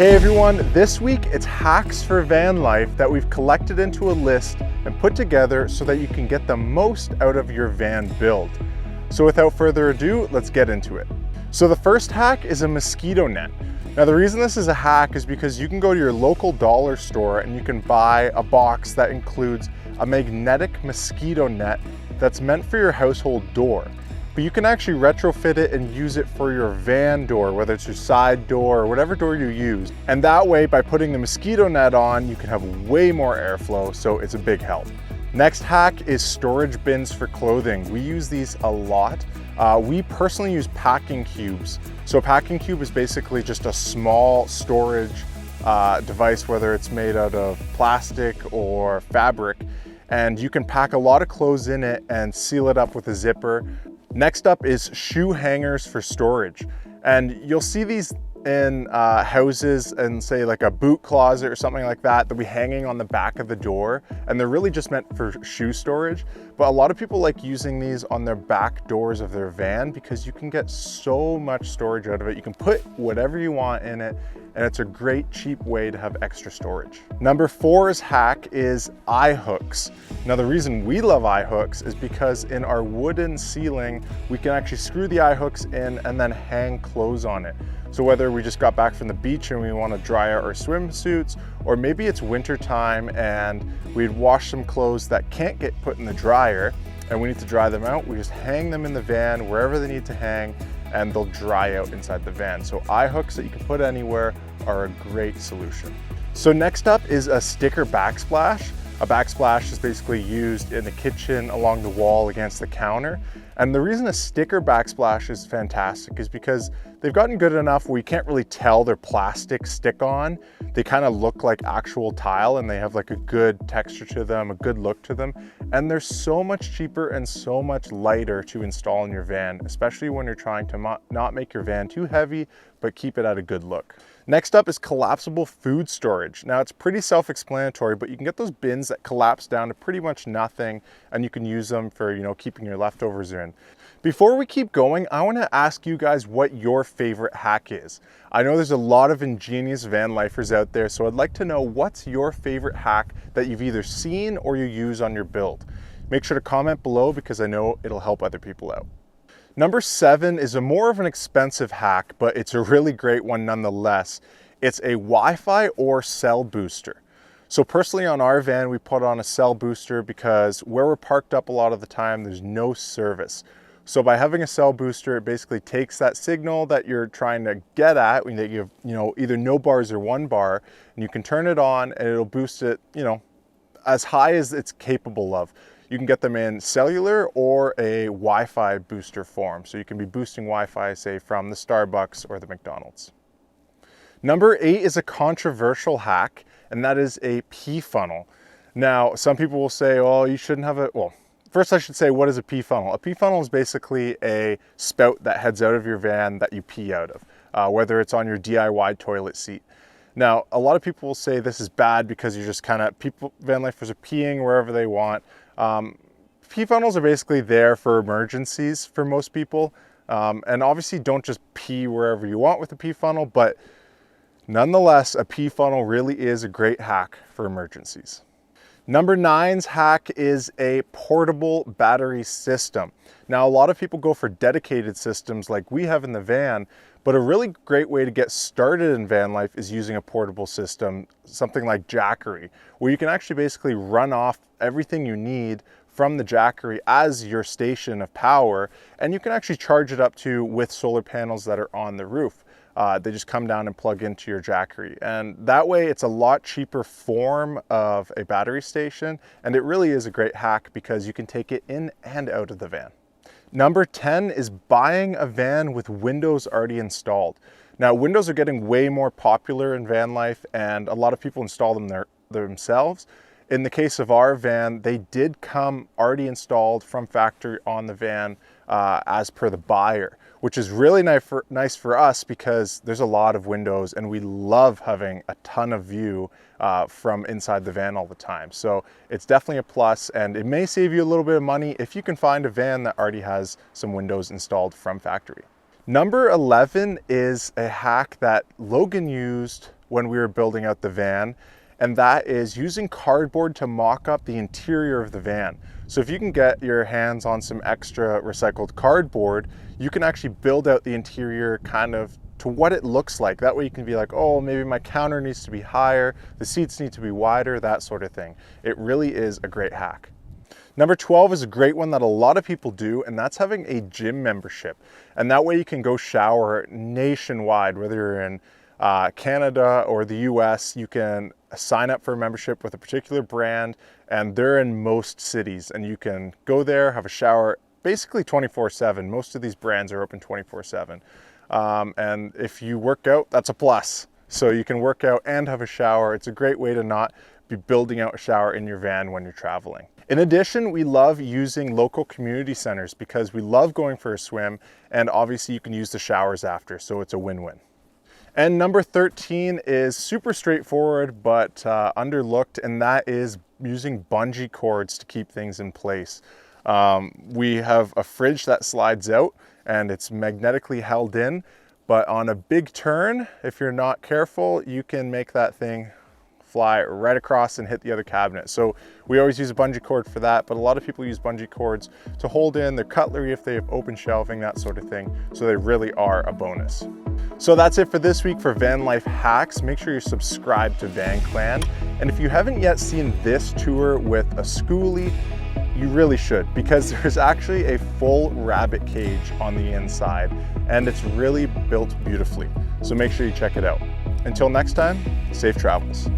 Hey everyone, this week it's hacks for van life that we've collected into a list and put together so that you can get the most out of your van build. So without further ado, let's get into it. So the first hack is a mosquito net. Now the reason this is a hack is because you can go to your local dollar store and you can buy a box that includes a magnetic mosquito net that's meant for your household door. But you can actually retrofit it and use it for your van door, whether it's your side door or whatever door you use. And that way, by putting the mosquito net on, you can have way more airflow, so it's a big help. Next hack is storage bins for clothing. We use these a lot. We personally use packing cubes. So a packing cube is basically just a small storage device, whether it's made out of plastic or fabric, and you can pack a lot of clothes in it and seal it up with a zipper. Next up is shoe hangers for storage. And you'll see these in houses and say like a boot closet or something like that, they'll be hanging on the back of the door, and they're really just meant for shoe storage. But a lot of people like using these on their back doors of their van because you can get so much storage out of it. You can put whatever you want in it, and it's a great cheap way to have extra storage. Number 4's hack is eye hooks. Now the reason we love eye hooks is because in our wooden ceiling, we can actually screw the eye hooks in and then hang clothes on it. So whether we just got back from the beach and we want to dry out our swimsuits, or maybe it's winter time and we'd wash some clothes that can't get put in the dryer and we need to dry them out, we just hang them in the van wherever they need to hang, and they'll dry out inside the van. So eye hooks that you can put anywhere are a great solution. So next up is a sticker backsplash. A backsplash is basically used in the kitchen along the wall against the counter. And the reason a sticker backsplash is fantastic is because they've gotten good enough where you can't really tell they're plastic stick on. They kind of look like actual tile and they have like a good texture to them, a good look to them. And they're so much cheaper and so much lighter to install in your van, especially when you're trying to not make your van too heavy, but keep it at a good look. Next up is collapsible food storage. Now it's pretty self-explanatory, but you can get those bins that collapse down to pretty much nothing, and you can use them for, keeping your leftovers in. Before we keep going, I want to ask you guys what your favorite hack is. I know there's a lot of ingenious van lifers out there, so I'd like to know what's your favorite hack that you've either seen or you use on your build. Make sure to comment below because I know it'll help other people out. Number 7 is a more of an expensive hack, but it's a really great one nonetheless. It's a Wi-Fi or cell booster. So personally on our van, we put on a cell booster because where we're parked up a lot of the time, there's no service. So by having a cell booster, it basically takes that signal that you're trying to get at, when you have, either no bars or 1 bar, and you can turn it on and it'll boost it, as high as it's capable of. You can get them in cellular or a Wi-Fi booster form. So you can be boosting Wi-Fi, say from the Starbucks or the McDonald's. Number 8 is a controversial hack, and that is a pee funnel. Now, some people will say, oh, you shouldn't have a, well, first I should say, what is a pee funnel? A pee funnel is basically a spout that heads out of your van that you pee out of, whether it's on your DIY toilet seat. Now, a lot of people will say this is bad because you're just van lifers are peeing wherever they want. Pee funnels are basically there for emergencies for most people. And obviously don't just pee wherever you want with a pee funnel, but nonetheless, a pee funnel really is a great hack for emergencies. Number 9's hack is a portable battery system. Now, a lot of people go for dedicated systems like we have in the van, but a really great way to get started in van life is using a portable system, something like Jackery, where you can actually basically run off everything you need from the Jackery as your station of power, and you can actually charge it up with solar panels that are on the roof. They just come down and plug into your Jackery, and that way it's a lot cheaper form of a battery station, and it really is a great hack because you can take it in and out of the van. Number 10 is buying a van with windows already installed. Now, windows are getting way more popular in van life, and a lot of people install them themselves. In the case of our van, they did come already installed from factory on the van as per the buyer, which is really nice for us because there's a lot of windows and we love having a ton of view from inside the van all the time. So it's definitely a plus, and it may save you a little bit of money if you can find a van that already has some windows installed from factory. Number 11 is a hack that Logan used when we were building out the van, and that is using cardboard to mock up the interior of the van. So if you can get your hands on some extra recycled cardboard, you can actually build out the interior kind of to what it looks like. That way you can be like, oh, maybe my counter needs to be higher, the seats need to be wider, that sort of thing. It really is a great hack. Number 12 is a great one that a lot of people do, and that's having a gym membership. And that way you can go shower nationwide, whether you're in Canada or the US, you can sign up for a membership with a particular brand, and they're in most cities, and you can go there, have a shower, basically 24/7. Most of these brands are open 24/7. And if you work out, that's a plus. So you can work out and have a shower. It's a great way to not be building out a shower in your van when you're traveling. In addition, we love using local community centers because we love going for a swim, and obviously you can use the showers after, so it's a win-win. And number 13 is super straightforward but underlooked, and that is using bungee cords to keep things in place. We have a fridge that slides out and it's magnetically held in, but on a big turn, if you're not careful, you can make that thing fly right across and hit the other cabinet. So we always use a bungee cord for that, but a lot of people use bungee cords to hold in their cutlery if they have open shelving, that sort of thing. So they really are a bonus. So that's it for this week for van life hacks. Make sure you're subscribed to VanClan. And if you haven't yet seen this tour with a schoolie, you really should, because there's actually a full rabbit cage on the inside, and it's really built beautifully. So make sure you check it out. Until next time, safe travels.